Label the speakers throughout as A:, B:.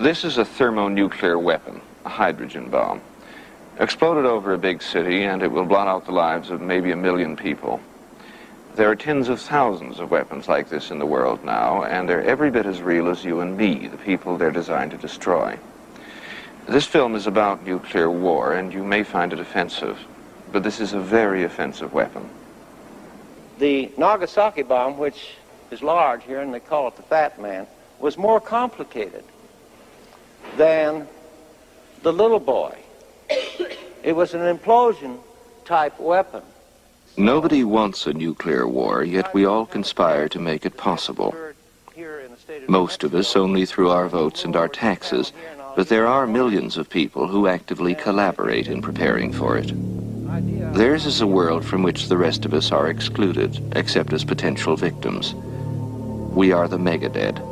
A: This is a thermonuclear weapon, a hydrogen bomb. Exploded over a big city and it will blot out the lives of maybe 1 million people. There are tens of thousands of weapons like this in the world now, and they're every bit as real as you and me, the people they're designed to destroy. This film is about nuclear war, and you may find it offensive, but this is a very offensive weapon.
B: The Nagasaki bomb, which is large here, and they call it the Fat Man, was more complicated than the Little Boy. It was an implosion-type weapon.
A: Nobody wants a nuclear war, yet we all conspire to make it possible. Most of us only through our votes and our taxes, but there are millions of people who actively collaborate in preparing for it. Theirs is a world from which the rest of us are excluded, except as potential victims. We are the megadead.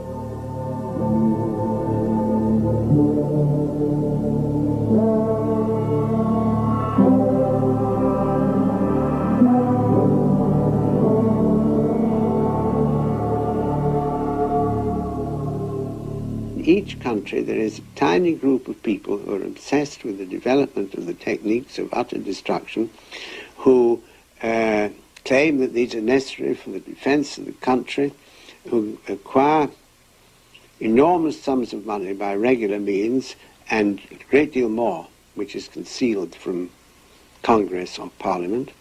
C: Each country there is a tiny group of people who are obsessed with the development of the techniques of utter destruction, who claim that these are necessary for the defense of the country, who acquire enormous sums of money by regular means and a great deal more which is concealed from Congress or Parliament.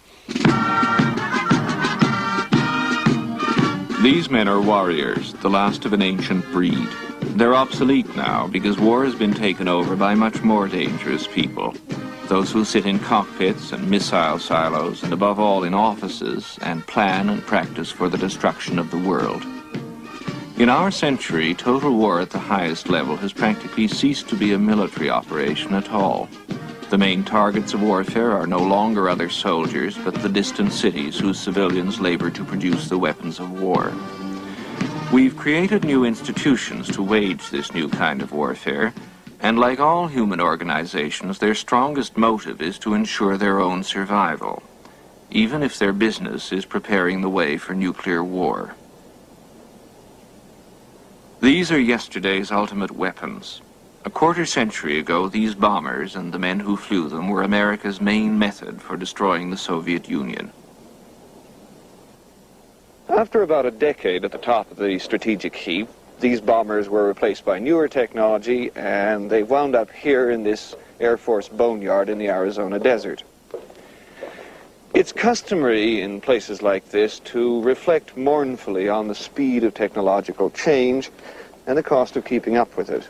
A: These men are warriors, the last of an ancient breed. They're obsolete now because war has been taken over by much more dangerous people. Those who sit in cockpits and missile silos and above all in offices and plan and practice for the destruction of the world. In our century, total war at the highest level has practically ceased to be a military operation at all. The main targets of warfare are no longer other soldiers, but the distant cities whose civilians labor to produce the weapons of war. We've created new institutions to wage this new kind of warfare, and like all human organizations, their strongest motive is to ensure their own survival, even if their business is preparing the way for nuclear war. These are yesterday's ultimate weapons. A quarter century ago, these bombers and the men who flew them were America's main method for destroying the Soviet Union. After about a decade at the top of the strategic heap, these bombers were replaced by newer technology, and they wound up here in this Air Force boneyard in the Arizona desert. It's customary in places like this to reflect mournfully on the speed of technological change and the cost of keeping up with it,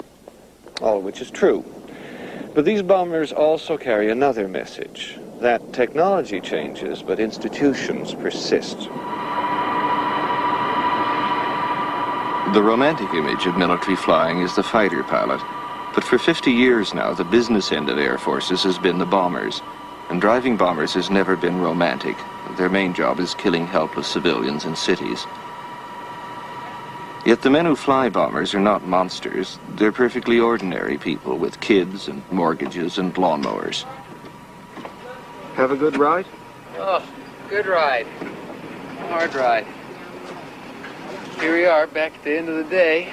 A: all of which is true. But these bombers also carry another message, that technology changes, but institutions persist. The romantic image of military flying is the fighter pilot, but for 50 years now, the business end of air forces has been the bombers, and driving bombers has never been romantic. Their main job is killing helpless civilians in cities. Yet the men who fly bombers are not monsters. They're perfectly ordinary people with kids and mortgages and lawnmowers. Have a good ride?
D: Oh, good ride. Hard ride. Here we are, back at the end of the day.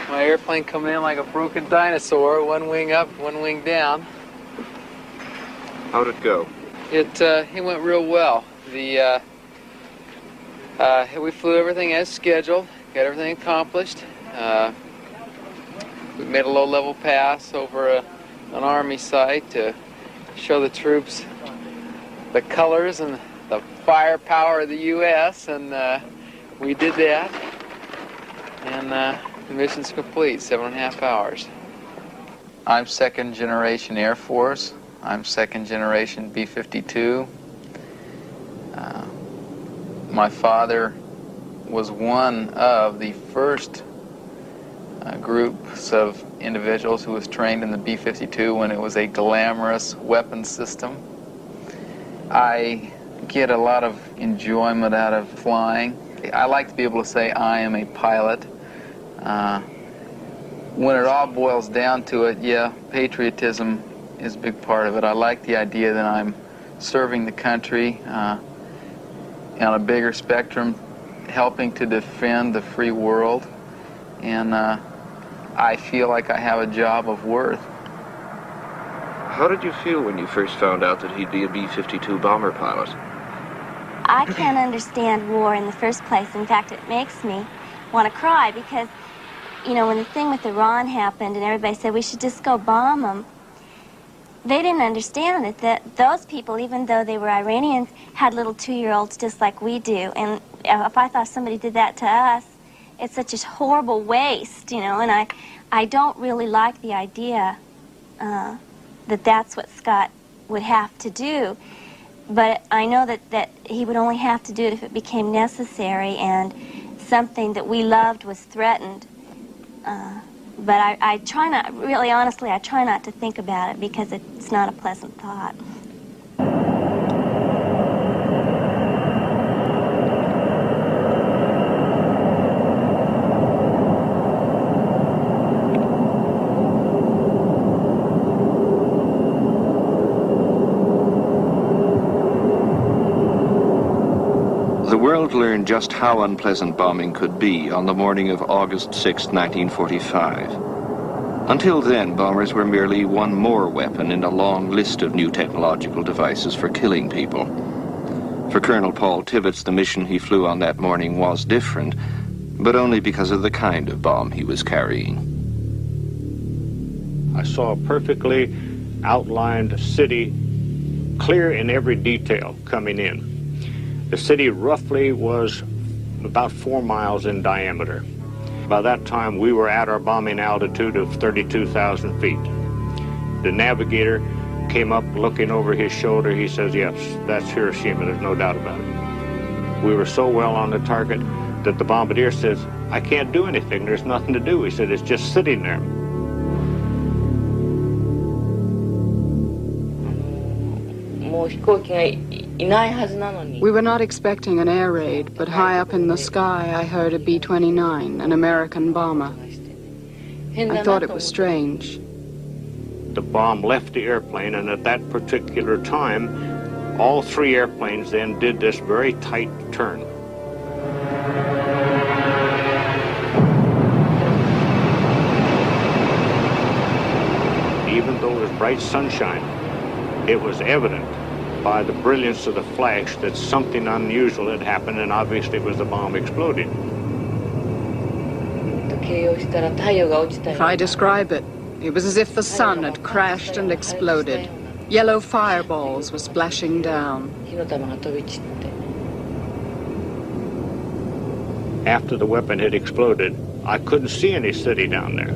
D: My airplane coming in like a broken dinosaur, one wing up, one wing down.
A: How'd it go?
D: It went real well. We flew everything as scheduled, got everything accomplished. We made a low-level pass over an Army site to show the troops the colors and the firepower of the U.S., and we did that, and the mission's complete, 7.5 hours. I'm second generation Air Force. I'm second generation B-52. My father was one of the first groups of individuals who was trained in the B-52 when it was a glamorous weapon system. I get a lot of enjoyment out of flying. I like to be able to say I am a pilot. When it all boils down to it, yeah, patriotism is a big part of it. I like the idea that I'm serving the country on a bigger spectrum, helping to defend the free world. And I feel like I have a job of worth.
A: How did you feel when you first found out that he'd be a B-52 bomber pilot?
E: I can't understand war in the first place. In fact, it makes me want to cry because, you know, when the thing with Iran happened and everybody said we should just go bomb them, they didn't understand it, that those people, even though they were Iranians, had little 2-year-olds just like we do. And if I thought somebody did that to us, it's such a horrible waste, you know, and I don't really like the idea that that's what Scott would have to do. But I know that he would only have to do it if it became necessary and something that we loved was threatened. But I try not, really honestly, I try not to think about it because it's not a pleasant thought.
A: The world learned just how unpleasant bombing could be on the morning of August 6, 1945. Until then, bombers were merely one more weapon in a long list of new technological devices for killing people. For Colonel Paul Tibbets, the mission he flew on that morning was different, but only because of the kind of bomb he was carrying.
F: I saw a perfectly outlined city, clear in every detail coming in. The city roughly was about 4 miles in diameter. By that time, we were at our bombing altitude of 32,000 feet. The navigator came up looking over his shoulder. He says, yes, that's Hiroshima, there's no doubt about it. We were so well on the target that the bombardier says, I can't do anything, there's nothing to do. He said, it's just sitting there.
G: We were not expecting an air raid, but high up in the sky I heard a B-29, an American bomber. I thought it was strange.
F: The bomb left the airplane, and at that particular time, all 3 airplanes then did this very tight turn. Even though it was bright sunshine, it was evident by the brilliance of the flash that something unusual had happened, and obviously it was the bomb exploding.
G: If I describe it, it was as if the sun had crashed and exploded. Yellow fireballs were splashing down.
F: After the weapon had exploded, I couldn't see any city down there.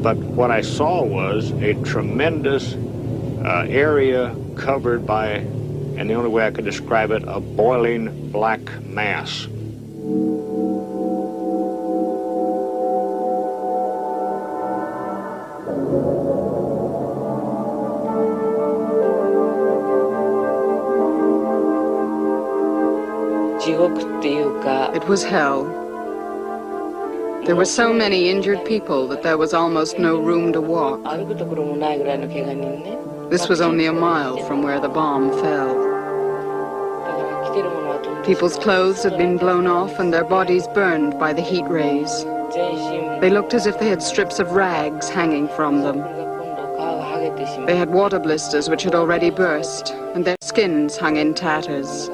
F: But what I saw was a tremendous area covered by, and the only way I could describe it, a boiling black mass.
G: It was hell. There were so many injured people that there was almost no room to walk. This was only a mile from where the bomb fell. People's clothes had been blown off and their bodies burned by the heat rays. They looked as if they had strips of rags hanging from them. They had water blisters which had already burst, and their skins hung in tatters.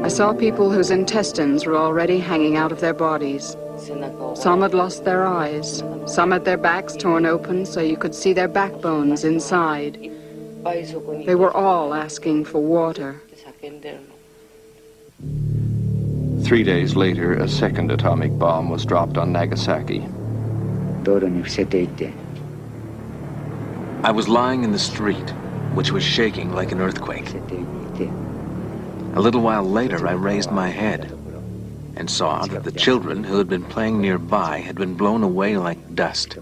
G: I saw people whose intestines were already hanging out of their bodies. Some had lost their eyes. Some had their backs torn open so you could see their backbones inside. They were all asking for water.
A: 3 days later, a second atomic bomb was dropped on Nagasaki.
H: I was lying in the street, which was shaking like an earthquake. A little while later, I raised my head and saw that the children who had been playing nearby had been blown away like dust.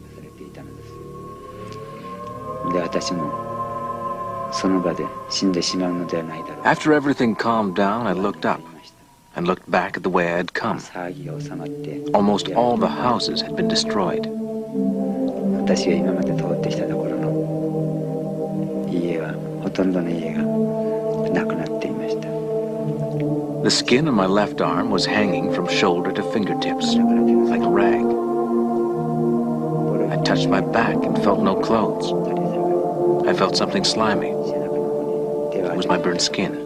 H: After everything calmed down, I looked up and looked back at the way I had come. Almost all the houses had been destroyed. The skin on my left arm was hanging from shoulder to fingertips, like a rag. touched my back and felt no clothes. I felt something slimy. It was my burnt skin.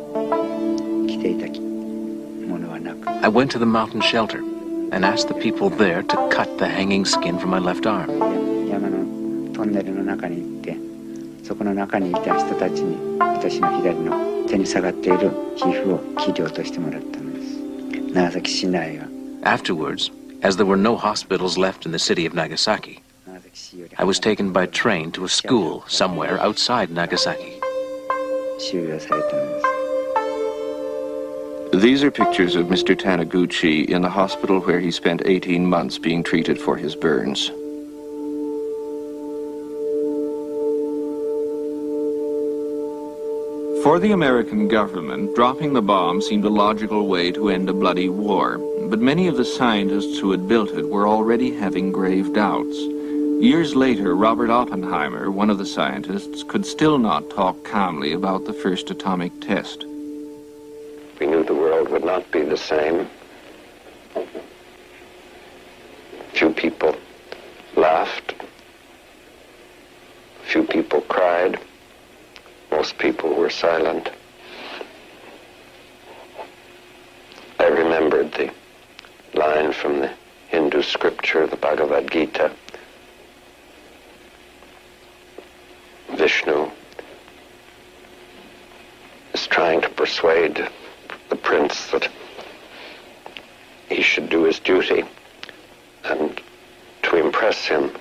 H: I went to the mountain shelter and asked the people there to cut the hanging skin from my left arm. Afterwards, as there were no hospitals left in the city of Nagasaki, I was taken by train to a school somewhere outside Nagasaki.
A: These are pictures of Mr. Taniguchi in the hospital where he spent 18 months being treated for his burns. For the American government, dropping the bomb seemed a logical way to end a bloody war, but many of the scientists who had built it were already having grave doubts. Years later, Robert Oppenheimer, one of the scientists, could still not talk calmly about the first atomic test.
I: We knew the world would not be the same. Few people laughed. Few people cried. Most people were silent. I remembered the line from the Hindu scripture, the Bhagavad Gita. Vishnu is trying to persuade the prince that he should do his duty, and to impress him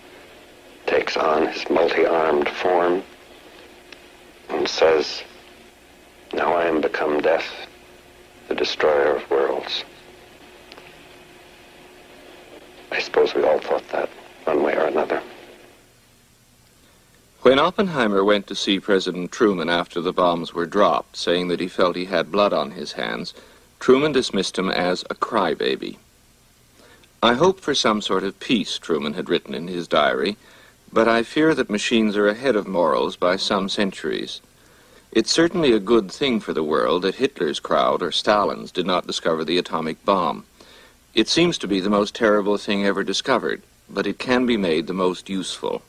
I: takes on his multi-armed form and says, "Now I am become death, the destroyer of worlds." I suppose we all thought that one way or another.
A: When Oppenheimer went to see President Truman after the bombs were dropped, saying that he felt he had blood on his hands, Truman dismissed him as a crybaby. "I hope for some sort of peace," Truman had written in his diary, "but I fear that machines are ahead of morals by some centuries. It's certainly a good thing for the world that Hitler's crowd or Stalin's did not discover the atomic bomb. It seems to be the most terrible thing ever discovered, but it can be made the most useful."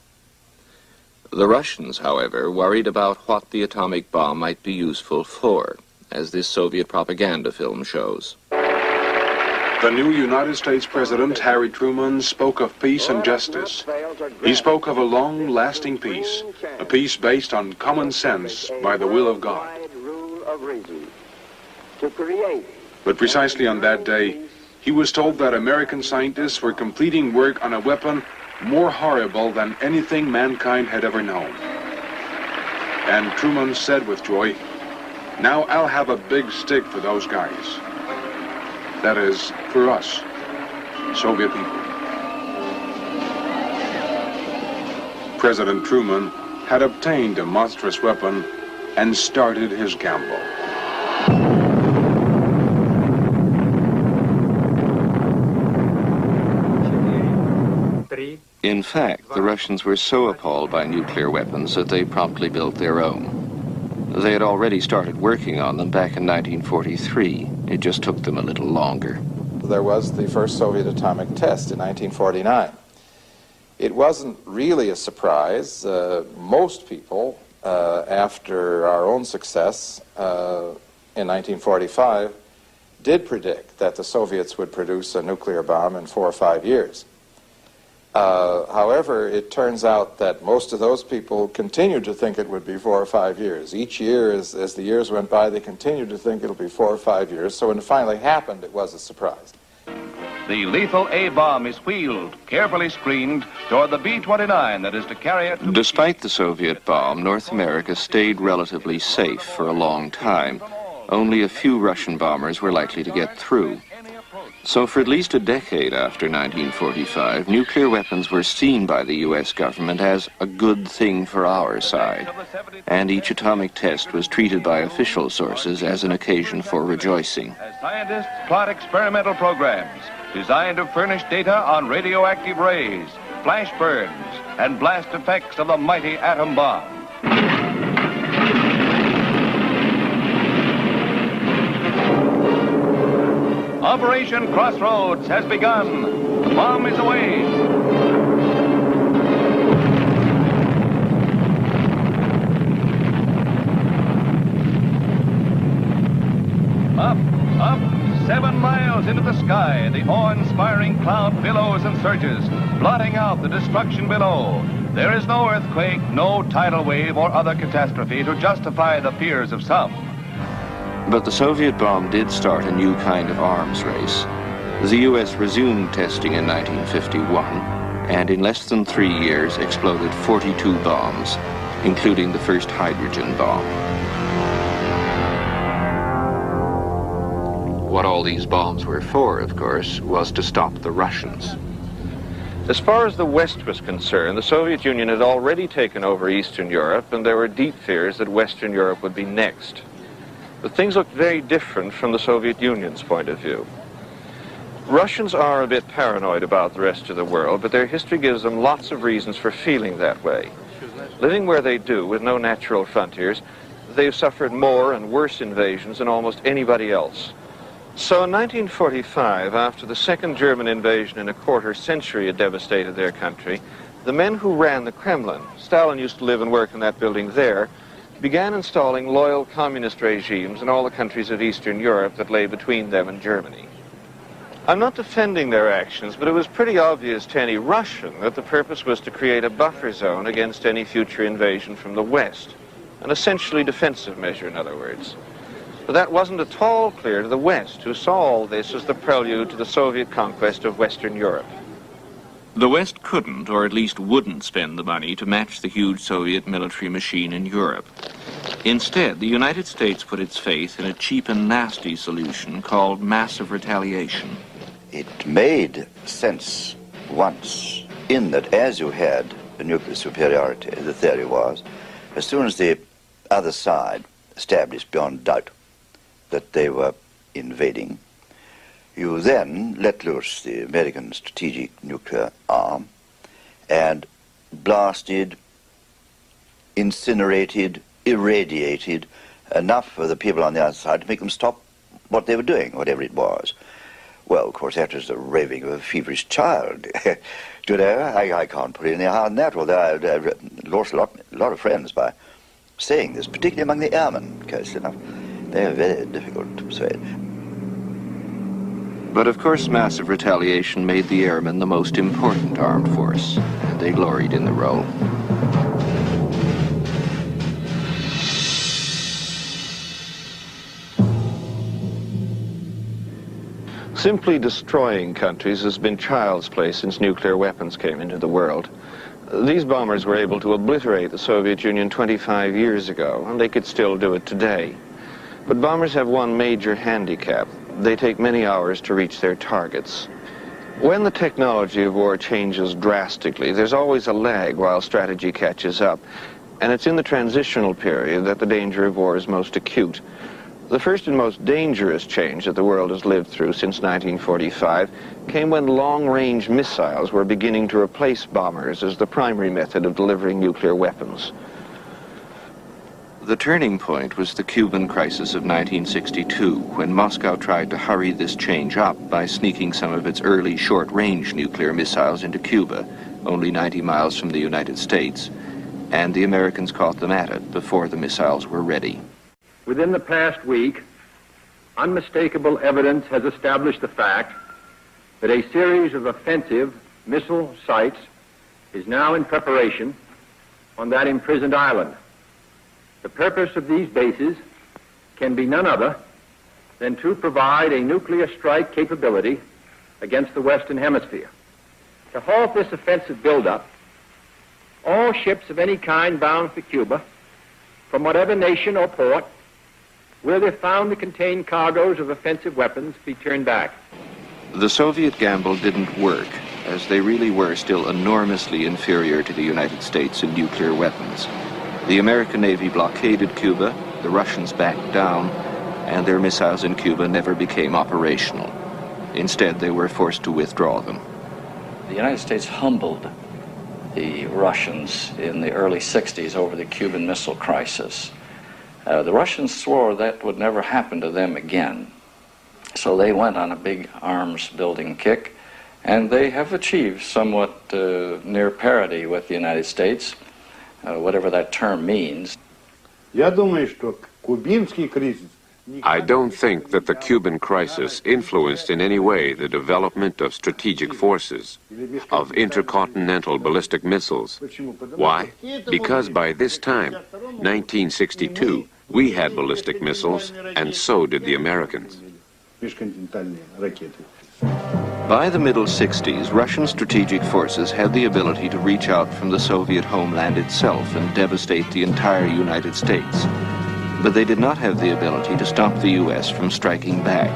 A: The Russians, however, worried about what the atomic bomb might be useful for, as this Soviet propaganda film shows.
J: The new United States President, Harry Truman, spoke of peace and justice. He spoke of a long-lasting peace, a peace based on common sense by the will of God. But precisely on that day, he was told that American scientists were completing work on a weapon more horrible than anything mankind had ever known. And Truman said with joy, "Now I'll have a big stick for those guys." That is, for us, Soviet people. President Truman had obtained a monstrous weapon and started his gamble.
A: In fact, the Russians were so appalled by nuclear weapons that they promptly built their own. They had already started working on them back in 1943. It just took them a little longer.
K: There was the first Soviet atomic test in 1949. It wasn't really a surprise. Most people, after our own success in 1945, did predict that the Soviets would produce a nuclear bomb in 4 or 5 years. However, it turns out that most of those people continued to think it would be 4 or 5 years. Each year, as the years went by, they continued to think it'll be 4 or 5 years. So when it finally happened, it was a surprise.
L: The lethal A-bomb is wheeled, carefully screened, toward the B-29 that is to carry it to...
A: Despite the Soviet bomb, North America stayed relatively safe for a long time. Only a few Russian bombers were likely to get through. So for at least a decade after 1945, nuclear weapons were seen by the U.S. government as a good thing for our side, and each atomic test was treated by official sources as an occasion for rejoicing.
L: As scientists plot experimental programs designed to furnish data on radioactive rays, flash burns, and blast effects of the mighty atom bomb. Operation Crossroads has begun. The bomb is away. tornadoes and surges, blotting out the destruction below. There is no earthquake, no tidal wave or other catastrophe to justify the fears of some.
A: But the Soviet bomb did start a new kind of arms race. The U.S. resumed testing in 1951, and in less than 3 years exploded 42 bombs, including the first hydrogen bomb. What all these bombs were for, of course, was to stop the Russians. As far as the West was concerned, the Soviet Union had already taken over Eastern Europe, and there were deep fears that Western Europe would be next. But things looked very different from the Soviet Union's point of view. Russians are a bit paranoid about the rest of the world, but their history gives them lots of reasons for feeling that way. Living where they do, with no natural frontiers, they've suffered more and worse invasions than almost anybody else. So in 1945, after the second German invasion in a quarter century had devastated their country, the men who ran the Kremlin, Stalin used to live and work in that building there, began installing loyal communist regimes in all the countries of Eastern Europe that lay between them and Germany. I'm not defending their actions, but it was pretty obvious to any Russian that the purpose was to create a buffer zone against any future invasion from the West. An essentially defensive measure, in other words. But that wasn't at all clear to the West, who saw all this as the prelude to the Soviet conquest of Western Europe. The West couldn't, or at least wouldn't, spend the money to match the huge Soviet military machine in Europe. Instead, the United States put its faith in a cheap and nasty solution called massive retaliation.
M: It made sense once in that as you had a nuclear superiority, the theory was, as soon as the other side established beyond doubt that they were invading, you then let loose the American strategic nuclear arm and blasted, incinerated, irradiated enough of the people on the other side to make them stop what they were doing, whatever it was. Well, of course, that was the raving of a feverish child. You know, I can't put it any higher than that, although I've lost a lot of friends by saying this, particularly among the airmen, close enough. They're very difficult to persuade.
A: But of course, massive retaliation made the airmen the most important armed force, and they gloried in the role. Simply destroying countries has been child's play since nuclear weapons came into the world. These bombers were able to obliterate the Soviet Union 25 years ago, and they could still do it today. But bombers have one major handicap. They take many hours to reach their targets. When the technology of war changes drastically, there's always a lag while strategy catches up, and it's in the transitional period that the danger of war is most acute. The first and most dangerous change that the world has lived through since 1945 came when long-range missiles were beginning to replace bombers as the primary method of delivering nuclear weapons. The turning point was the Cuban crisis of 1962, when Moscow tried to hurry this change up by sneaking some of its early short-range nuclear missiles into Cuba, only 90 miles from the United States, and the Americans caught them at it before the missiles were ready.
N: Within the past week, unmistakable evidence has established the fact that a series of offensive missile sites is now in preparation on that imprisoned island. The purpose of these bases can be none other than to provide a nuclear strike capability against the Western Hemisphere. To halt this offensive buildup, all ships of any kind bound for Cuba, from whatever nation or port, where they found to contain cargoes of offensive weapons, be turned back.
A: The Soviet gamble didn't work, as they really were still enormously inferior to the United States in nuclear weapons. The American Navy blockaded Cuba, the Russians backed down, and their missiles in Cuba never became operational. Instead, they were forced to withdraw them.
O: The United States humbled the Russians in the early 60s over the Cuban Missile Crisis. The Russians swore that would never happen to them again. So they went on a big arms building kick, and they have achieved somewhat near parity with the United States, whatever that term means.
P: Я думаю, что кубинский кризис I don't think that the Cuban crisis influenced in any way the development of strategic forces, of intercontinental ballistic missiles. Why? Because by this time, 1962, we had ballistic missiles, and so did the Americans.
A: By the middle 60s, Russian strategic forces had the ability to reach out from the Soviet homeland itself and devastate the entire United States. But they did not have the ability to stop the U.S. from striking back.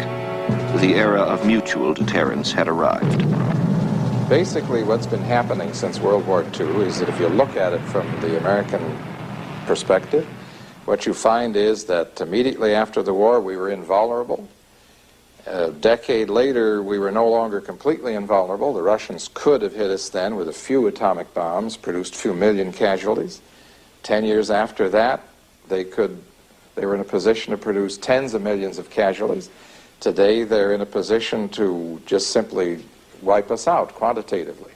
A: The era of mutual deterrence had arrived.
K: Basically, what's been happening since World War II is that if you look at it from the American perspective, what you find is that immediately after the war, we were invulnerable. A decade later, we were no longer completely invulnerable. The Russians could have hit us then with a few atomic bombs, produced a few million casualties. 10 years after that, they were in a position to produce tens of millions of casualties. Today, they're in a position to just simply wipe us out quantitatively.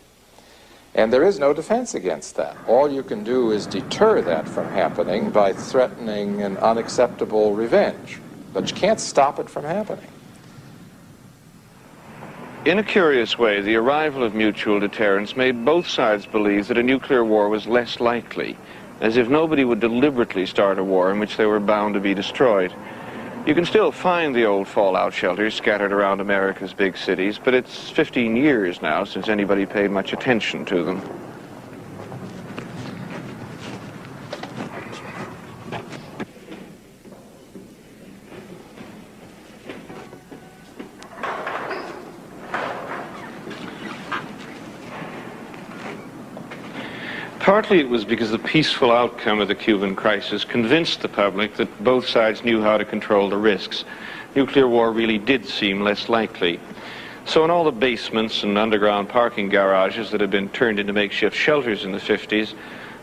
K: And there is no defense against that. All you can do is deter that from happening by threatening an unacceptable revenge. But you can't stop it from happening.
A: In a curious way, the arrival of mutual deterrence made both sides believe that a nuclear war was less likely, as if nobody would deliberately start a war in which they were bound to be destroyed. You can still find the old fallout shelters scattered around America's big cities, but it's 15 years now since anybody paid much attention to them. Partly it was because the peaceful outcome of the Cuban crisis convinced the public that both sides knew how to control the risks. Nuclear war really did seem less likely. So in all the basements and underground parking garages that had been turned into makeshift shelters in the 50s,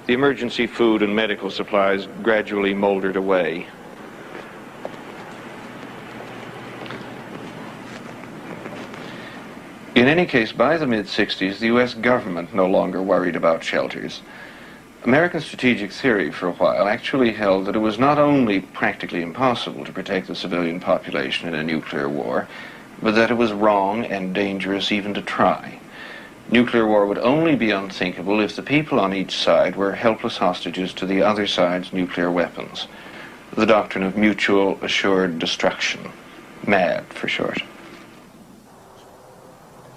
A: the emergency food and medical supplies gradually moldered away. In any case, by the mid-60s, the U.S. government no longer worried about shelters. American strategic theory for a while actually held that it was not only practically impossible to protect the civilian population in a nuclear war, but that it was wrong and dangerous even to try. Nuclear war would only be unthinkable if the people on each side were helpless hostages to the other side's nuclear weapons. The doctrine of mutual assured destruction. MAD for short.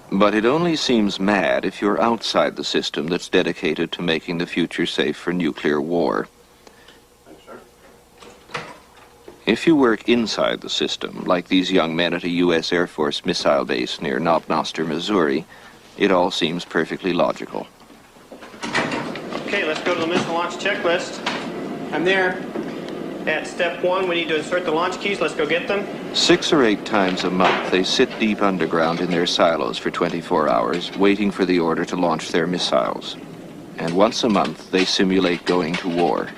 A: But it only seems mad if you're outside the system that's dedicated to making the future safe for nuclear war. If you work inside the system, like these young men at a U.S. Air Force missile base near Knob Noster, Missouri, it all seems perfectly logical.
Q: Okay, let's go to the missile launch checklist. I'm there. At step 1, we need to insert the launch keys. Let's go get them.
A: 6 or 8 times a month, they sit deep underground in their silos for 24 hours, waiting for the order to launch their missiles. And once a month, they simulate going to war.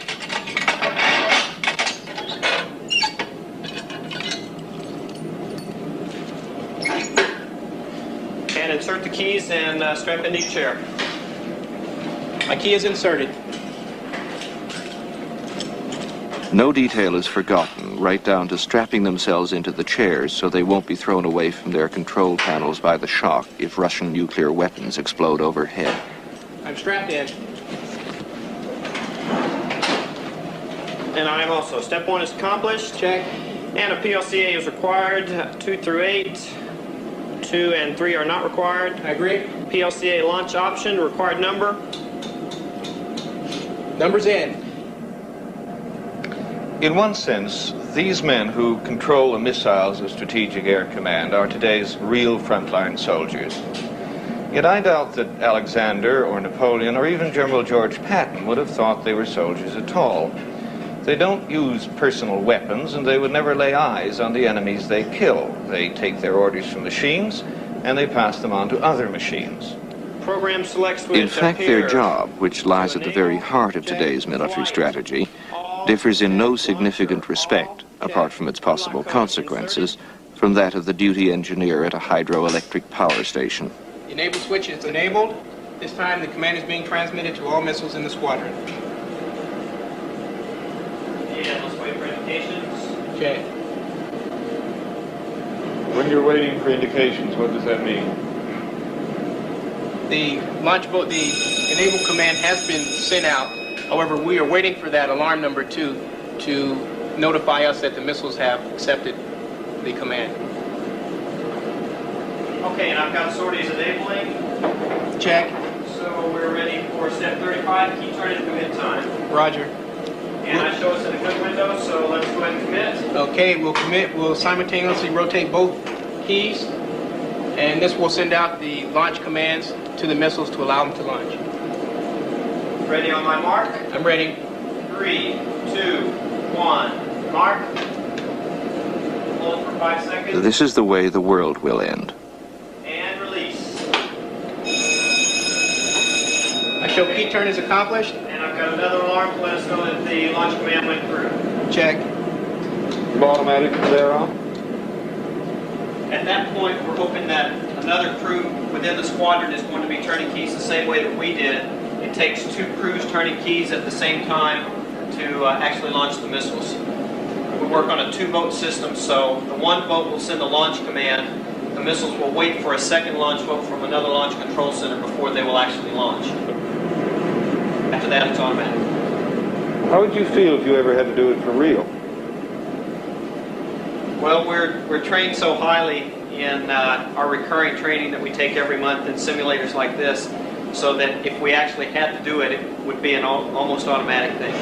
Q: And insert the keys and strap into each chair. My key is inserted.
A: No detail is forgotten, right down to strapping themselves into the chairs so they won't be thrown away from their control panels by the shock if Russian nuclear weapons explode overhead.
Q: I'm strapped in. And I am also. Step 1 is accomplished. Check. And a PLCA is required. 2 through 8. 2 and 3 are not required. I agree. PLCA launch option, required number. Number's in.
A: In one sense, these men who control the missiles of Strategic Air Command are today's real frontline soldiers. Yet I doubt that Alexander or Napoleon or even General George Patton would have thought they were soldiers at all. They don't use personal weapons, and they would never lay eyes on the enemies they kill. They take their orders from machines, and they pass them on to other machines.
Q: Program select switch.
A: In fact, their job, which lies at the very heart of today's military strategy, differs in no significant respect, apart from its possible consequences, from that of the duty engineer at a hydroelectric power station.
Q: The enable switch is enabled. This time the command is being transmitted to all missiles in the squadron. Yeah, let's wait for indications. Okay.
R: When you're waiting for indications, what does that mean?
S: The launch boat, the enable command has been sent out. However, we are waiting for that alarm number 2 to notify us that the missiles have accepted the command.
Q: Okay, and I've got sorties enabling.
S: Check.
Q: So we're ready for step 35. Key turn and commit time.
S: Roger.
Q: And I show us in a good window, so let's go ahead and commit.
S: Okay, we'll commit. We'll simultaneously rotate both keys, and this will send out the launch commands to the missiles to allow them to launch.
Q: Ready on my mark?
S: I'm ready.
Q: 3, 2, 1. Mark. Hold for 5 seconds.
A: This is the way the world will end.
Q: And release.
S: I show key turn is accomplished.
Q: And I've got another alarm to let us know that the launch command went through.
S: Check.
R: Automatic from there on?
Q: At that point, we're hoping that another crew within the squadron is going to be turning keys the same way that we did. It takes 2 crews turning keys at the same time to actually launch the missiles. We work on a 2-boat system, so the one boat will send the launch command. The missiles will wait for a second launch boat from another launch control center before they will actually launch. After that, it's automatic.
R: How would you feel if you ever had to do it for real?
Q: Well, we're trained so highly in our recurring training that we take every month in simulators like this, so that if we actually had to do it, it would be an almost automatic thing.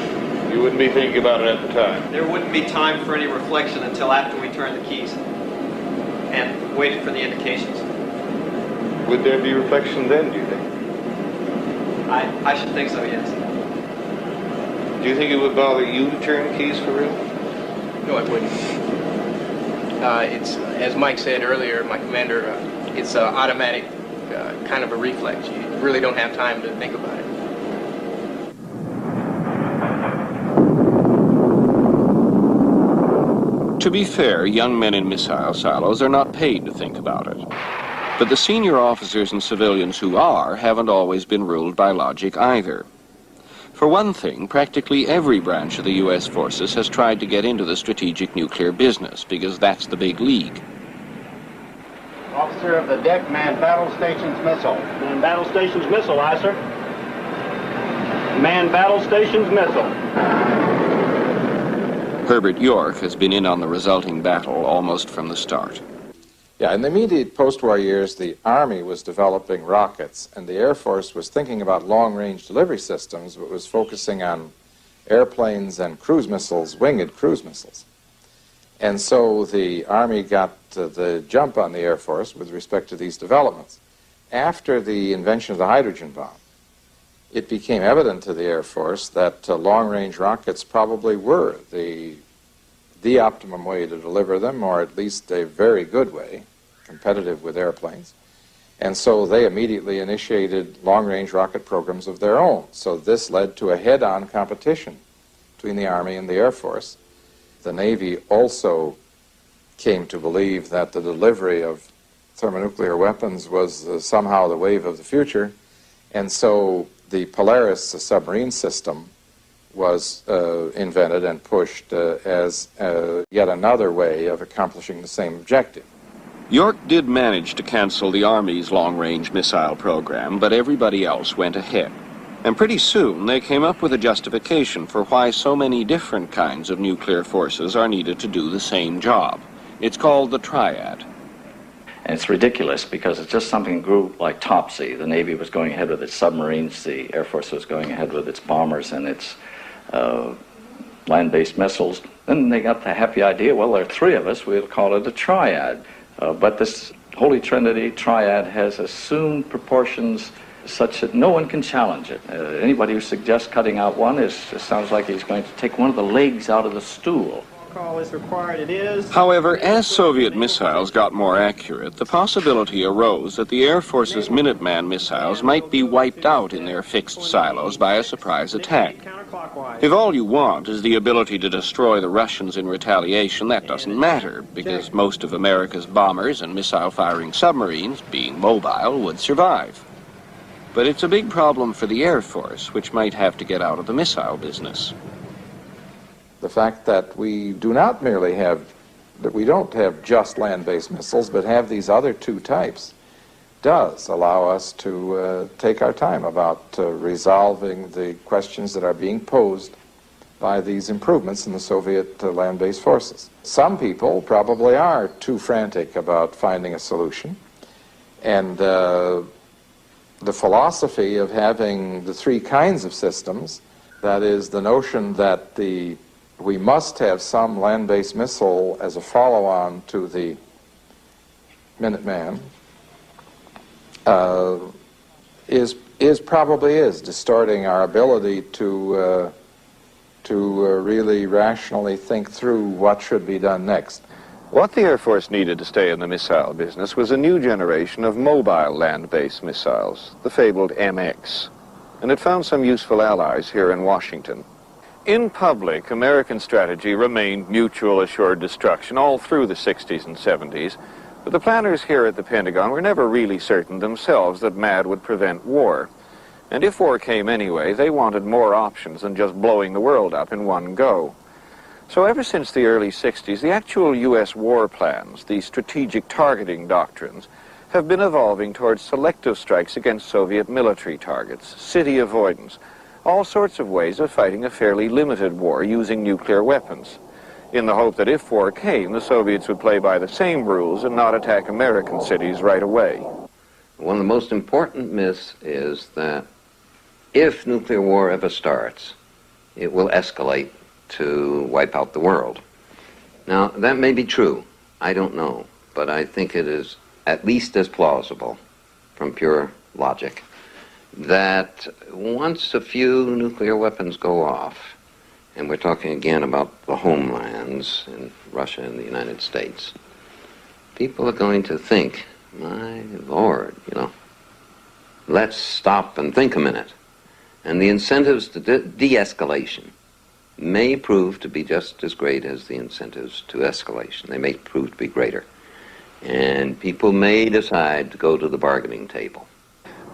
R: You wouldn't be thinking about it at the time?
Q: There wouldn't be time for any reflection until after we turned the keys and waited for the indications.
R: Would there be reflection then, do you think?
Q: I should think so, yes.
R: Do you think it would bother you to turn keys for real?
S: No, it wouldn't. It's, as Mike said earlier, my commander, it's automatic, kind of a reflex. You really don't have time to think about it.
A: To be fair, young men in missile silos are not paid to think about it. But the senior officers and civilians who are haven't always been ruled by logic either. For one thing, practically every branch of the U.S. forces has tried to get into the strategic nuclear business because that's the big league.
T: Officer of the deck, man battle stations missile. Man battle stations missile, aye, sir. Man battle stations missile.
A: Herbert York has been in on the resulting battle almost from the start.
K: Yeah, in the immediate post-war years, the Army was developing rockets, and the Air Force was thinking about long-range delivery systems, but was focusing on airplanes and cruise missiles, winged cruise missiles. And so the Army got the jump on the Air Force with respect to these developments. After the invention of the hydrogen bomb, it became evident to the Air Force that long-range rockets probably were the optimum way to deliver them, or at least a very good way, competitive with airplanes. And so they immediately initiated long-range rocket programs of their own. So this led to a head-on competition between the Army and the Air Force. The Navy also came to believe that the delivery of thermonuclear weapons was somehow the wave of the future, and so the Polaris submarine system was invented and pushed as yet another way of accomplishing the same objective.
A: York did manage to cancel the Army's long-range missile program, but everybody else went ahead. And pretty soon they came up with a justification for why so many different kinds of nuclear forces are needed to do the same job. It's called the triad.
O: And it's ridiculous because it's just something that grew like Topsy. The Navy was going ahead with its submarines, the Air Force was going ahead with its bombers and its land-based missiles. Then they got the happy idea, well, there are 3 of us, we'll call it a triad. But this Holy Trinity triad has assumed proportions such that no one can challenge it. Anybody who suggests cutting out one sounds like he's going to take one of the legs out of the stool.
Q: Call is required, it is.
A: However, as Soviet missiles got more accurate, the possibility arose that the Air Force's Minuteman missiles might be wiped out in their fixed silos by a surprise attack. If all you want is the ability to destroy the Russians in retaliation, that doesn't matter, because most of America's bombers and missile-firing submarines, being mobile, would survive. But it's a big problem for the Air Force, which might have to get out of the missile business.
K: The fact that we do not merely have that we don't have just land-based missiles, but have these other two types, does allow us to take our time about resolving the questions that are being posed by these improvements in the Soviet land-based forces. Some people probably are too frantic about finding a solution, and the philosophy of having the three kinds of systems, that is the notion that we must have some land-based missile as a follow-on to the Minuteman, probably is distorting our ability to really rationally think through what should be done next.
U: What the Air Force needed to stay in the missile business was a new generation of mobile land-based missiles, the fabled MX, and it found some useful allies here in Washington. In public, American strategy remained mutual assured destruction all through the 60s and 70s, but the planners here at the Pentagon were never really certain themselves that MAD would prevent war. And if war came anyway, they wanted more options than just blowing the world up in one go. So ever since the early 60s, the actual U.S. war plans, the strategic targeting doctrines, have been evolving towards selective strikes against Soviet military targets, city avoidance, all sorts of ways of fighting a fairly limited war using nuclear weapons, in the hope that if war came, the Soviets would play by the same rules and not attack American cities right away.
V: One of the most important myths is that if nuclear war ever starts, it will escalate to wipe out the world. Now, that may be true. I don't know. But I think it is at least as plausible, from pure logic, that once a few nuclear weapons go off, and we're talking again about the homelands in Russia and the United States, people are going to think, my Lord, let's stop and think a minute. And the incentives to de-escalation may prove to be just as great as the incentives to escalation. They may prove to be greater. And people may decide to go to the bargaining table.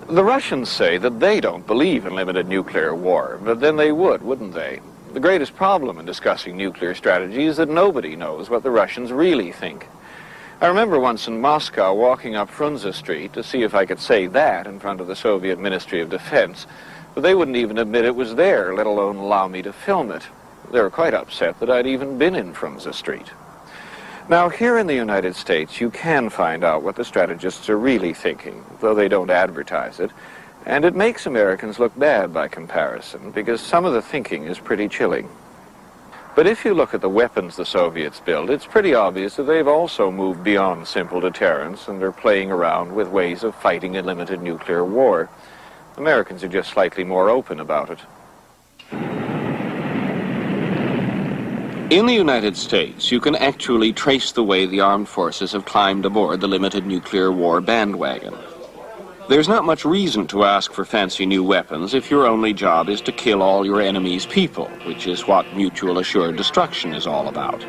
U: The Russians say that they don't believe in limited nuclear war, but then they would, wouldn't they? The greatest problem in discussing nuclear strategy is that nobody knows what the Russians really think. I remember once in Moscow walking up Frunze Street to see if I could say that in front of the Soviet Ministry of Defense, but they wouldn't even admit it was there, let alone allow me to film it. They were quite upset that I'd even been in Frunze Street. Now, here in the United States, you can find out what the strategists are really thinking, though they don't advertise it, and it makes Americans look bad by comparison, because some of the thinking is pretty chilling. But if you look at the weapons the Soviets build, it's pretty obvious that they've also moved beyond simple deterrence and are playing around with ways of fighting a limited nuclear war. Americans are just slightly more open about it.
A: In the United States, you can actually trace the way the armed forces have climbed aboard the limited nuclear war bandwagon. There's not much reason to ask for fancy new weapons if your only job is to kill all your enemy's people, which is what mutual assured destruction is all about.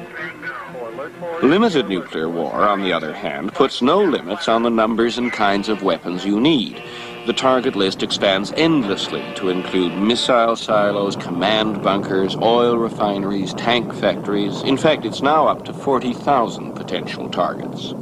A: Limited nuclear war, on the other hand, puts no limits on the numbers and kinds of weapons you need. The target list expands endlessly to include missile silos, command bunkers, oil refineries, tank factories. In fact, it's now up to 40,000 potential targets.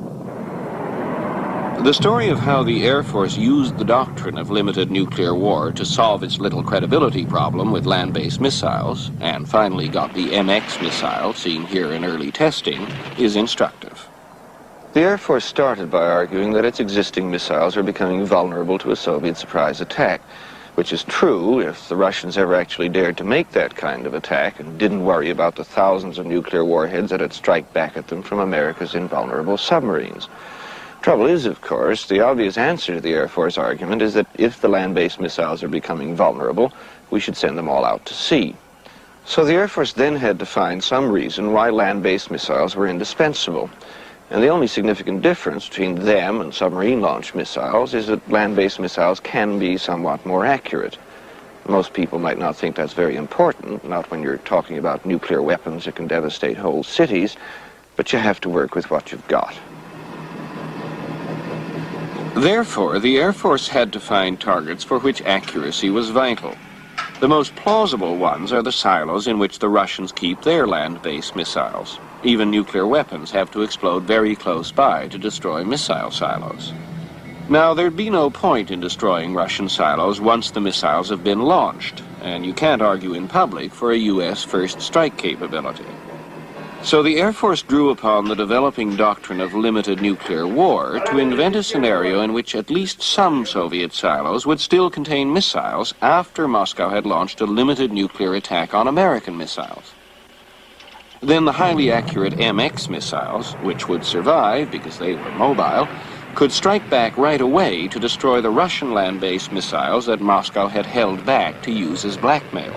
A: The story of how the Air Force used the doctrine of limited nuclear war to solve its little credibility problem with land-based missiles, and finally got the MX missile seen here in early testing, is instructive.
U: The Air Force started by arguing that its existing missiles are becoming vulnerable to a Soviet surprise attack, which is true if the Russians ever actually dared to make that kind of attack and didn't worry about the thousands of nuclear warheads that would strike back at them from America's invulnerable submarines. Trouble is, of course, the obvious answer to the Air Force argument is that if the land-based missiles are becoming vulnerable, we should send them all out to sea. So the Air Force then had to find some reason why land-based missiles were indispensable. And the only significant difference between them and submarine-launched missiles is that land-based missiles can be somewhat more accurate. Most people might not think that's very important, not when you're talking about nuclear weapons that can devastate whole cities, but you have to work with what you've got.
A: Therefore, the Air Force had to find targets for which accuracy was vital. The most plausible ones are the silos in which the Russians keep their land-based missiles. Even nuclear weapons have to explode very close by to destroy missile silos. Now, there'd be no point in destroying Russian silos once the missiles have been launched, and you can't argue in public for a U.S. first strike capability. So the Air Force drew upon the developing doctrine of limited nuclear war to invent a scenario in which at least some Soviet silos would still contain missiles after Moscow had launched a limited nuclear attack on American missiles. Then the highly accurate MX missiles, which would survive because they were mobile, could strike back right away to destroy the Russian land-based missiles that Moscow had held back to use as blackmail.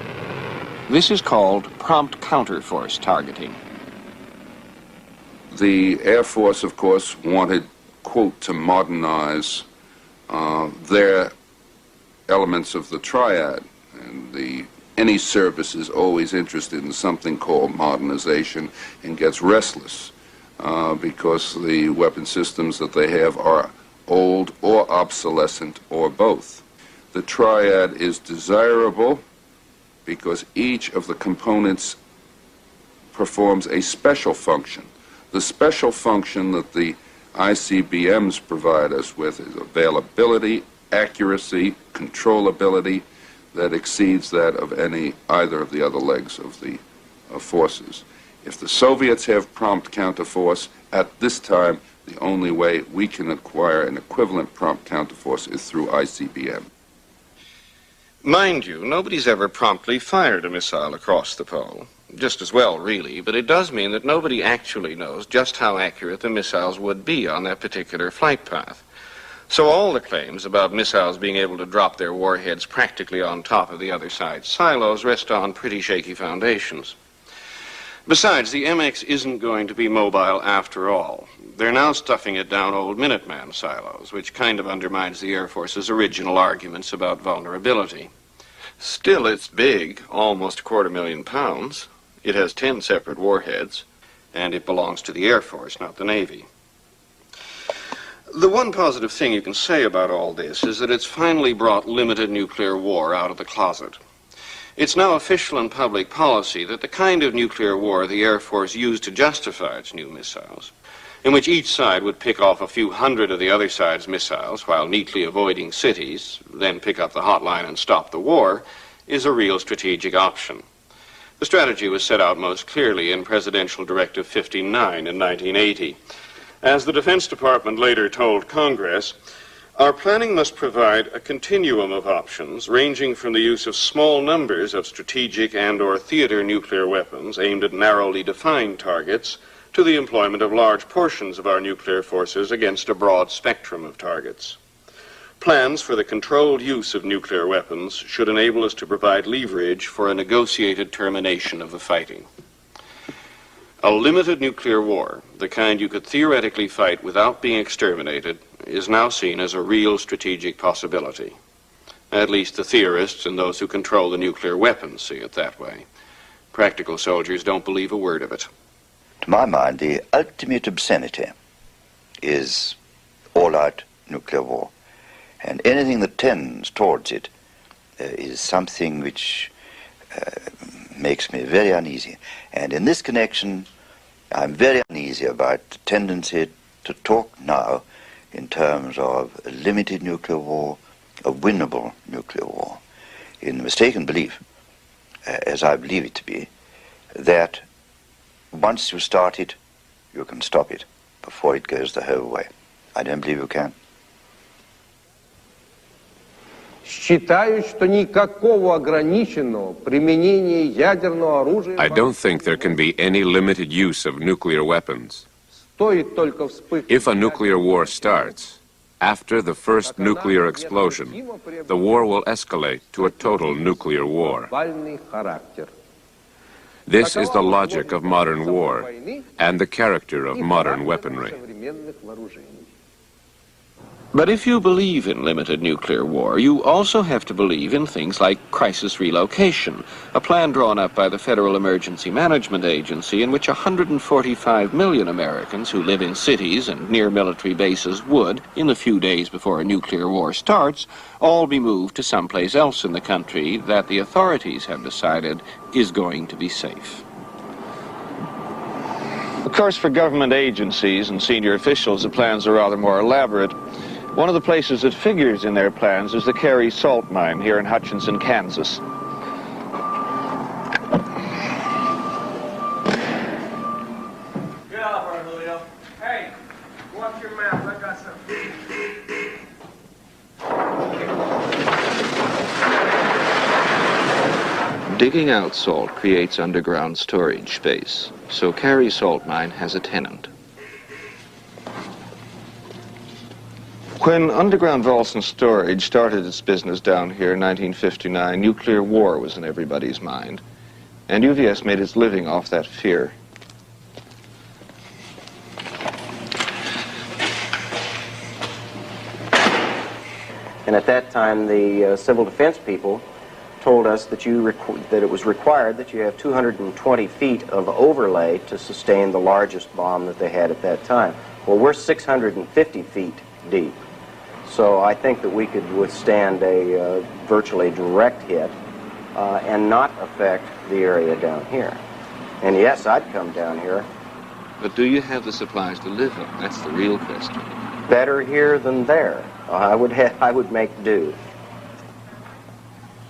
A: This is called prompt counterforce targeting.
B: The Air Force, of course, wanted, quote, to modernize their elements of the triad. And any service is always interested in something called modernization and gets restless because the weapon systems that they have are old or obsolescent or both. The triad is desirable because each of the components performs a special function. The special function that the ICBMs provide us with is availability, accuracy, controllability that exceeds that of either of the other legs of the forces. If the Soviets have prompt counterforce, at this time, the only way we can acquire an equivalent prompt counterforce is through ICBM.
A: Mind you, nobody's ever promptly fired a missile across the pole. Just as well, really, but it does mean that nobody actually knows just how accurate the missiles would be on that particular flight path. So all the claims about missiles being able to drop their warheads practically on top of the other side's silos rest on pretty shaky foundations. Besides, the MX isn't going to be mobile after all. They're now stuffing it down old Minuteman silos, which kind of undermines the Air Force's original arguments about vulnerability. Still, it's big, almost 250,000 pounds. It has 10 separate warheads, and it belongs to the Air Force, not the Navy. The one positive thing you can say about all this is that it's finally brought limited nuclear war out of the closet. It's now official and public policy that the kind of nuclear war the Air Force used to justify its new missiles, in which each side would pick off a few hundred of the other side's missiles while neatly avoiding cities, then pick up the hotline and stop the war, is a real strategic option. The strategy was set out most clearly in Presidential Directive 59 in 1980. As the Defense Department later told Congress, our planning must provide a continuum of options ranging from the use of small numbers of strategic and/or theater nuclear weapons aimed at narrowly defined targets to the employment of large portions of our nuclear forces against a broad spectrum of targets. Plans for the controlled use of nuclear weapons should enable us to provide leverage for a negotiated termination of the fighting. A limited nuclear war, the kind you could theoretically fight without being exterminated, is now seen as a real strategic possibility. At least the theorists and those who control the nuclear weapons see it that way. Practical soldiers don't believe a word of it.
M: To my mind, the ultimate obscenity is all-out nuclear war. And anything that tends towards it is something which makes me very uneasy. And in this connection, I'm very uneasy about the tendency to talk now in terms of a limited nuclear war, a winnable nuclear war, in the mistaken belief, as I believe it to be, that once you start it, you can stop it before it goes the whole way. I don't believe you can.
P: I don't think there can be any limited use of nuclear weapons. If a nuclear war starts, after the first nuclear explosion, the war will escalate to a total nuclear war. This is the logic of modern war and the character of modern weaponry.
A: But if you believe in limited nuclear war, you also have to believe in things like crisis relocation, a plan drawn up by the Federal Emergency Management Agency in which 145 million Americans who live in cities and near military bases would, in the few days before a nuclear war starts, all be moved to someplace else in the country that the authorities have decided is going to be safe.
U: Of course, for government agencies and senior officials, the plans are rather more elaborate. One of the places that figures in their plans is the Carey salt mine here in Hutchinson, Kansas.
C: Get out there, Julio. Hey, watch your mouth. I got something.
A: Digging out salt creates underground storage space, so Carey salt mine has a tenant. When underground vaults and storage started its business down here in 1959, nuclear war was in everybody's mind, and UVS made its living off that fear.
D: And at that time, the civil defense people told us that that it was required that you have 220 feet of overlay to sustain the largest bomb that they had at that time. Well, we're 650 feet deep. So I think that we could withstand a virtually direct hit and not affect the area down here. And yes, I'd come down here.
A: But do you have the supplies to live on? That's the real question.
D: Better here than there. I would make do.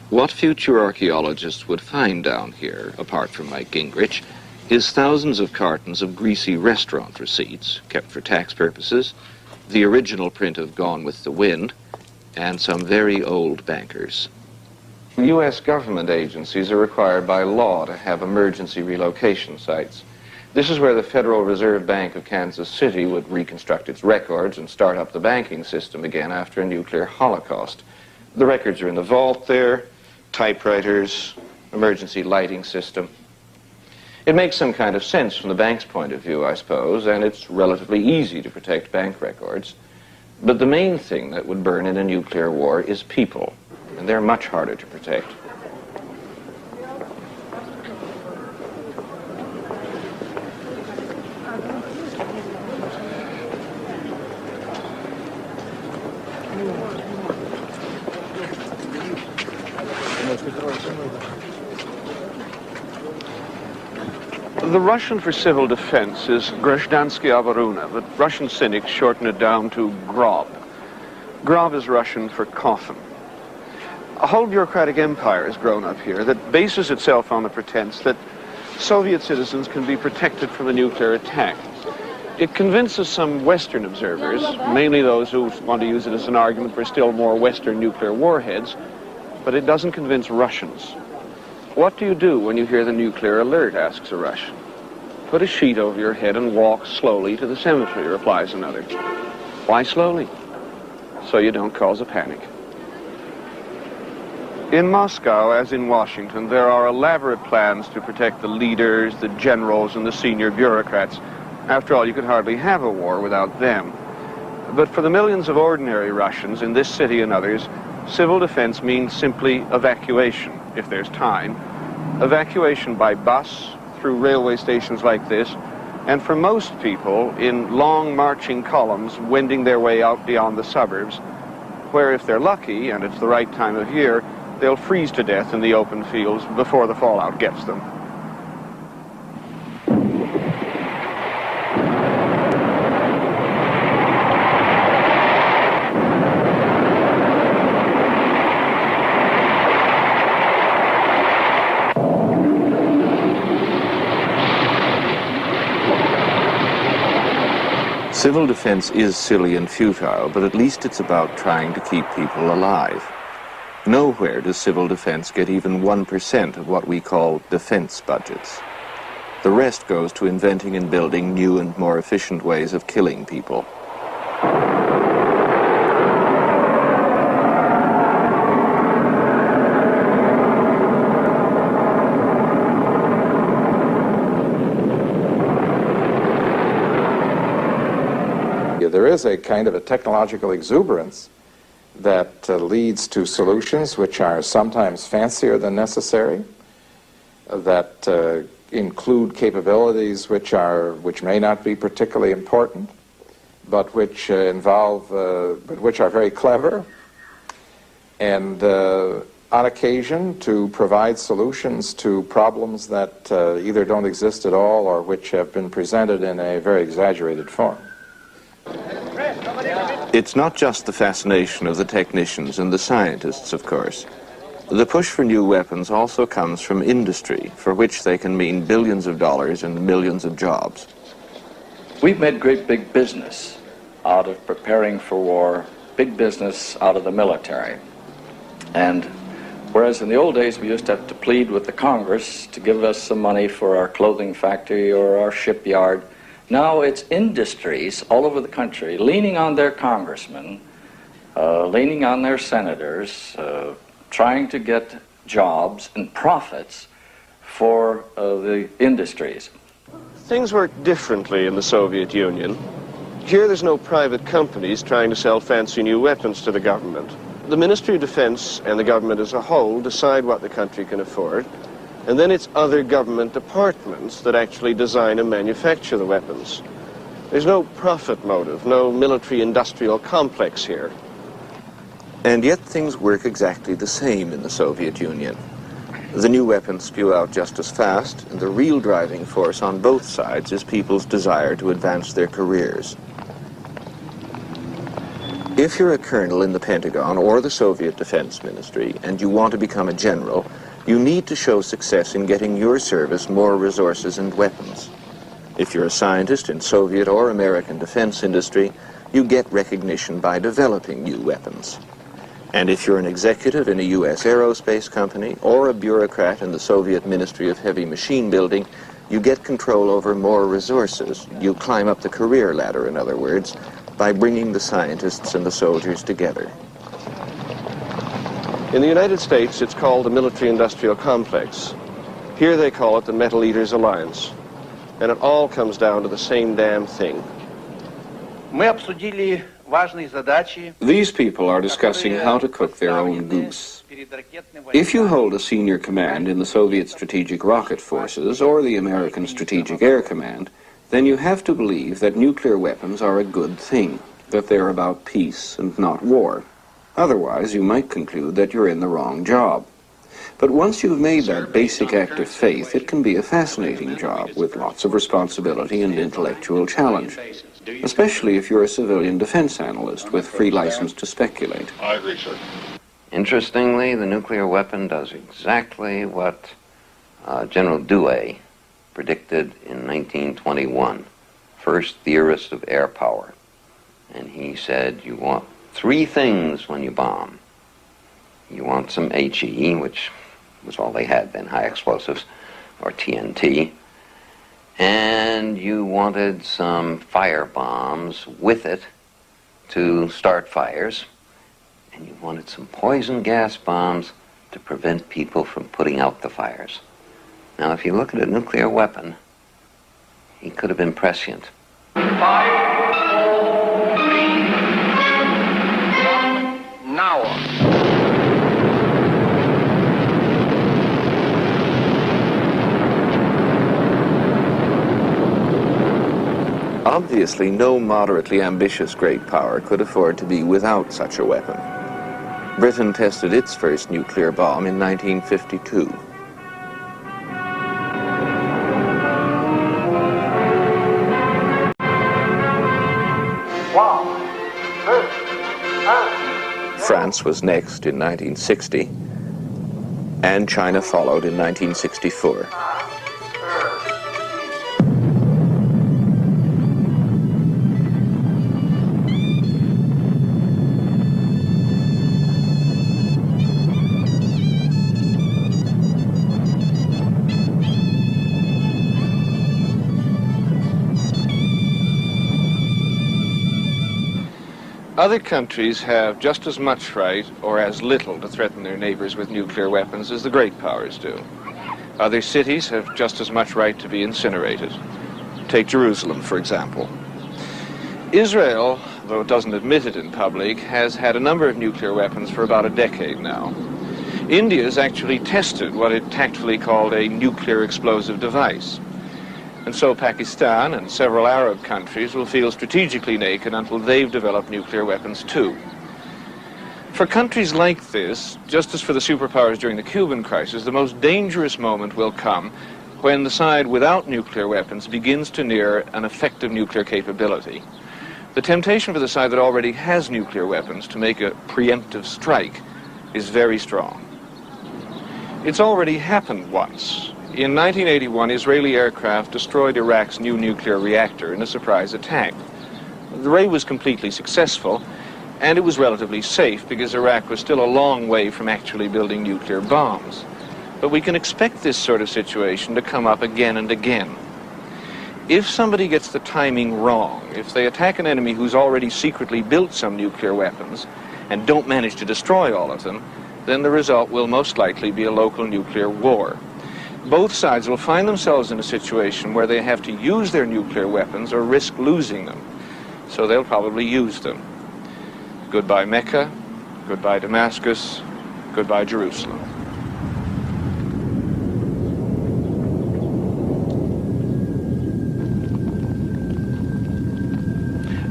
A: What future archaeologists would find down here, apart from Mike Gingrich, is thousands of cartons of greasy restaurant receipts kept for tax purposes, the original print of Gone with the Wind, and some very old bankers. U.S. government agencies are required by law to have emergency relocation sites. This is where the Federal Reserve Bank of Kansas City would reconstruct its records and start up the banking system again after a nuclear holocaust. The records are in the vault there, typewriters, emergency lighting system. It makes some kind of sense from the bank's point of view, I suppose, and it's relatively easy to protect bank records. But the main thing that would burn in a nuclear war is people, and they're much harder to protect. The Russian for civil defense is Гражданская оборона, but Russian cynics shorten it down to GROB. GROB is Russian for coffin. A whole bureaucratic empire has grown up here that bases itself on the pretense that Soviet citizens can be protected from a nuclear attack. It convinces some Western observers, mainly those who want to use it as an argument for still more Western nuclear warheads, but it doesn't convince Russians. What do you do when you hear the nuclear alert, asks a Russian. Put a sheet over your head and walk slowly to the cemetery, replies another. Why slowly? So you don't cause a panic. In Moscow, as in Washington, there are elaborate plans to protect the leaders, the generals, and the senior bureaucrats. After all, you could hardly have a war without them. But for the millions of ordinary Russians in this city and others, civil defense means simply evacuation, if there's time. Evacuation by bus, through railway stations like this, and for most people, in long marching columns wending their way out beyond the suburbs, where if they're lucky, and it's the right time of year, they'll freeze to death in the open fields before the fallout gets them. Civil defense is silly and futile, but at least it's about trying to keep people alive. Nowhere does civil defense get even 1% of what we call defense budgets. The rest goes to inventing and building new and more efficient ways of killing people.
U: There
K: is a kind of a technological exuberance that leads to solutions which are sometimes fancier than necessary, that include capabilities which may not be particularly important, but which which are very clever, and on occasion to provide solutions to problems that either don't exist at all or which have been presented in a very exaggerated form.
A: It's not just the fascination of the technicians and the scientists, of course. The push for new weapons also comes from industry, for which they can mean billions of dollars and millions of jobs.
O: We've made great big business out of preparing for war, big business out of the military. And whereas in the old days we used to have to plead with the Congress to give us some money for our clothing factory or our shipyard, now it's industries all over the country leaning on their congressmen, leaning on their senators, trying to get jobs and profits for the industries.
E: Things work differently in the Soviet Union. Here there's no private companies trying to sell fancy new weapons to the government. The Ministry of Defense and the government as a whole decide what the country can afford, and then it's other government departments that actually design and manufacture the weapons. There's no profit motive, no military-industrial complex here.
A: And yet things work exactly the same in the Soviet Union. The new weapons spew out just as fast, and the real driving force on both sides is people's desire to advance their careers. If you're a colonel in the Pentagon or the Soviet Defense Ministry and you want to become a general, you need to show success in getting your service more resources and weapons. If you're a scientist in Soviet or American defense industry, you get recognition by developing new weapons. And if you're an executive in a U.S. aerospace company or a bureaucrat in the Soviet Ministry of Heavy Machine Building, you get control over more resources. You climb up the career ladder, in other words, by bringing the scientists and the soldiers together.
E: In the United States, it's called the military-industrial complex. Here they call it the Metal Eaters Alliance. And it all comes down to the same damn thing.
A: These people are discussing how to cook their own goose. If you hold a senior command in the Soviet Strategic Rocket Forces or the American Strategic Air Command, then you have to believe that nuclear weapons are a good thing, that they're about peace and not war. Otherwise, you might conclude that you're in the wrong job. But once you've made that basic act of faith, it can be a fascinating job with lots of responsibility and intellectual challenge, especially if you're a civilian defense analyst with free license to speculate.
U: I agree, sir.
V: Interestingly, the nuclear weapon does exactly what General Dewey predicted in 1921, first theorist of air power. And he said, you want three things when you bomb. You want some HE, which was all they had then, high explosives, or TNT. And you wanted some fire bombs with it to start fires. And you wanted some poison gas bombs to prevent people from putting out the fires. Now, if you look at a nuclear weapon, he could have been prescient.
C: 5, 4, 3, 2, 1, now.
A: Obviously, no moderately ambitious great power could afford to be without such a weapon. Britain tested its first nuclear bomb in 1952. France was next in 1960, and China followed in 1964.
U: Other countries have just as much right, or as little, to threaten their neighbors with nuclear weapons as the great powers do. Other cities have just as much right to be incinerated. Take Jerusalem, for example. Israel
E: though it doesn't admit it in public, has had a number of nuclear weapons for about a decade now. India's actually tested what it tactfully called a nuclear explosive device. And so Pakistan and several Arab countries will feel strategically naked until they've developed nuclear weapons too. For countries like this, just as for the superpowers during the Cuban crisis, the most dangerous moment will come when the side without nuclear weapons begins to near an effective nuclear capability. The temptation for the side that already has nuclear weapons to make a preemptive strike is very strong. It's already happened once. In 1981, Israeli aircraft destroyed Iraq's new nuclear reactor in a surprise attack. The raid was completely successful, and it was relatively safe because Iraq was still a long way from actually building nuclear bombs. But we can expect this sort of situation to come up again and again. If somebody gets the timing wrong, if they attack an enemy who's already secretly built some nuclear weapons and don't manage to destroy all of them, then the result will most likely be a local nuclear war. Both sides will find themselves in a situation where they have to use their nuclear weapons or risk losing them. So they'll probably use them. Goodbye Mecca, goodbye Damascus, goodbye Jerusalem.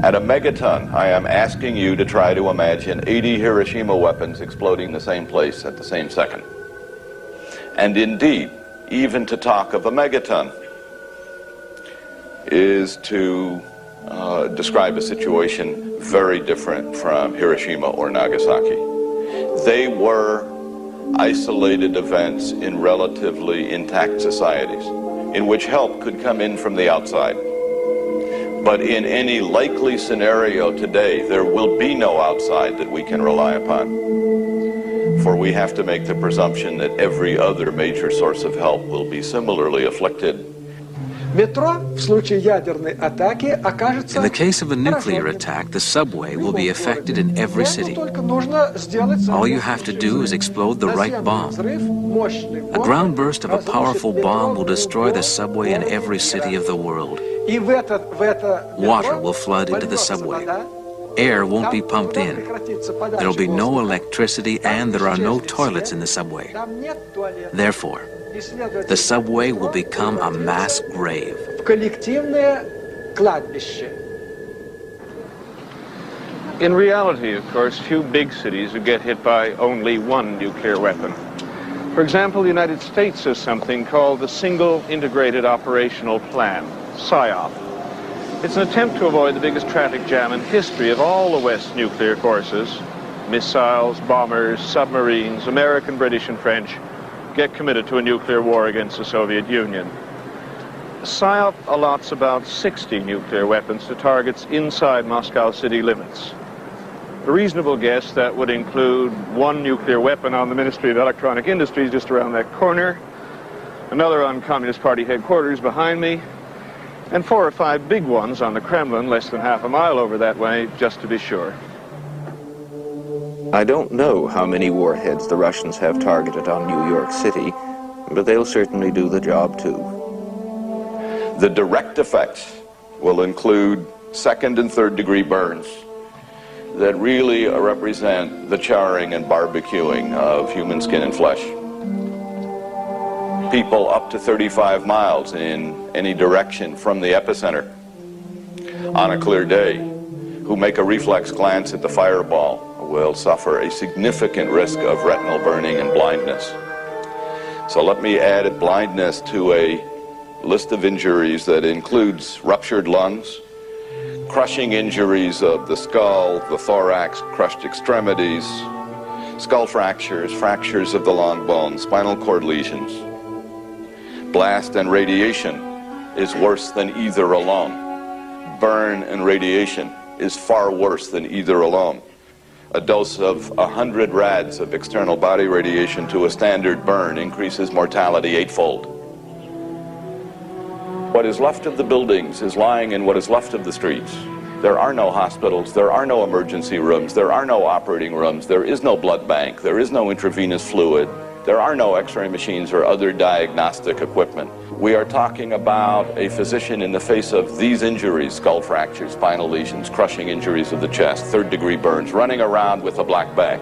F: At a megaton, I am asking you to try to imagine 80 Hiroshima weapons exploding in the same place at the same second. And indeed, even to talk of a megaton is to describe a situation very different from Hiroshima or Nagasaki. They were isolated events in relatively intact societies in which help could come in from the outside. But in any likely scenario today, there will be no outside that we can rely upon. For we have to make the presumption that every other major source of help will be similarly afflicted.
H: In the case of a nuclear attack, the subway will be affected in every city. All you have to do is explode the right bomb. A ground burst of a powerful bomb will destroy the subway in every city of the world. Water will flood into the subway. Air won't be pumped in. There will be no electricity, and there are no toilets in the subway. Therefore, the subway will become a mass grave.
E: In reality, of course, few big cities would get hit by only one nuclear weapon. For example, the United States has something called the Single Integrated Operational Plan, SIOP. It's an attempt to avoid the biggest traffic jam in history of all the West's nuclear courses. Missiles, bombers, submarines, American, British, and French get committed to a nuclear war against the Soviet Union. SIOP allots about 60 nuclear weapons to targets inside Moscow city limits. A reasonable guess that would include one nuclear weapon on the Ministry of Electronic Industries just around that corner, another on Communist Party headquarters behind me, and 4 or 5 big ones on the Kremlin less than half a mile over that way, just to be sure.
A: I don't know how many warheads the Russians have targeted on New York City, but they'll certainly do the job too.
F: The direct effects will include second and third degree burns that really represent the charring and barbecuing of human skin and flesh. People up to 35 miles in any direction from the epicenter on a clear day who make a reflex glance at the fireball will suffer a significant risk of retinal burning and blindness. So let me add blindness to a list of injuries that includes ruptured lungs, crushing injuries of the skull, the thorax, crushed extremities, skull fractures, fractures of the long bone, spinal cord lesions. Blast and radiation is worse than either alone. Burn and radiation is far worse than either alone. A dose of 100 rads of external body radiation to a standard burn increases mortality 8-fold. What is left of the buildings is lying in what is left of the streets. There are no hospitals, there are no emergency rooms, there are no operating rooms, there is no blood bank, there is no intravenous fluid, There are no x-ray machines or other diagnostic equipment. We are talking about a physician in the face of these injuries, skull fractures, spinal lesions, crushing injuries of the chest, third-degree burns, running around with a black bag.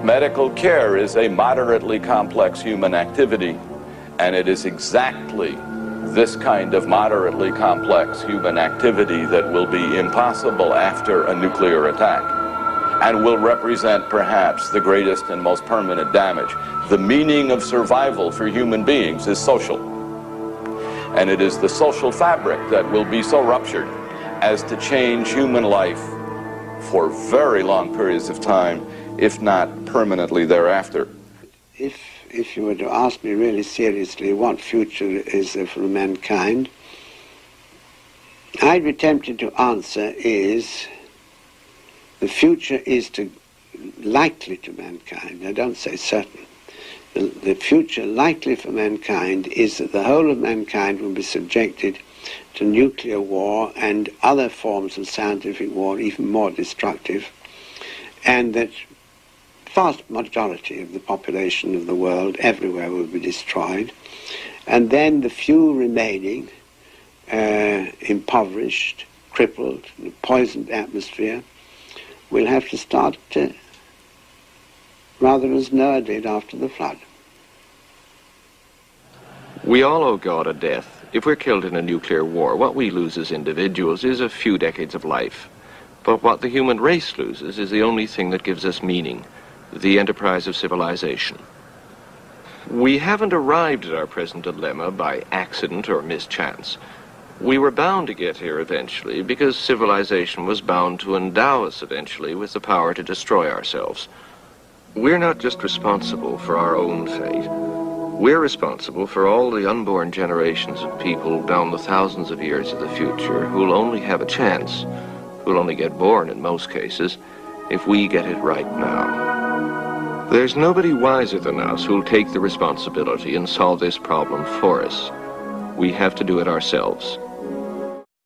F: Medical care is a moderately complex human activity, and it is exactly this kind of moderately complex human activity that will be impossible after a nuclear attack and will represent perhaps the greatest and most permanent damage. The meaning of survival for human beings is social, and it is the social fabric that will be so ruptured as to change human life for very long periods of time, if not permanently thereafter.
G: If you were to ask me really seriously what future is there for mankind, I'd be tempted to answer is the future is likely to mankind. I don't say certain. The future likely for mankind is that the whole of mankind will be subjected to nuclear war and other forms of scientific war, even more destructive, and that vast majority of the population of the world everywhere will be destroyed, and then the few remaining, impoverished, crippled, poisoned atmosphere, will have to start rather as Noah did after the flood.
E: We all owe God a death. If we're killed in a nuclear war, what we lose as individuals is a few decades of life. But what the human race loses is the only thing that gives us meaning, the enterprise of civilization. We haven't arrived at our present dilemma by accident or mischance. We were bound to get here eventually because civilization was bound to endow us eventually with the power to destroy ourselves. We're not just responsible for our own fate. We're responsible for all the unborn generations of people down the thousands of years of the future who'll only have a chance, who'll only get born in most cases, if we get it right now. There's nobody wiser than us who'll take the responsibility and solve this problem for us. We have to do it ourselves.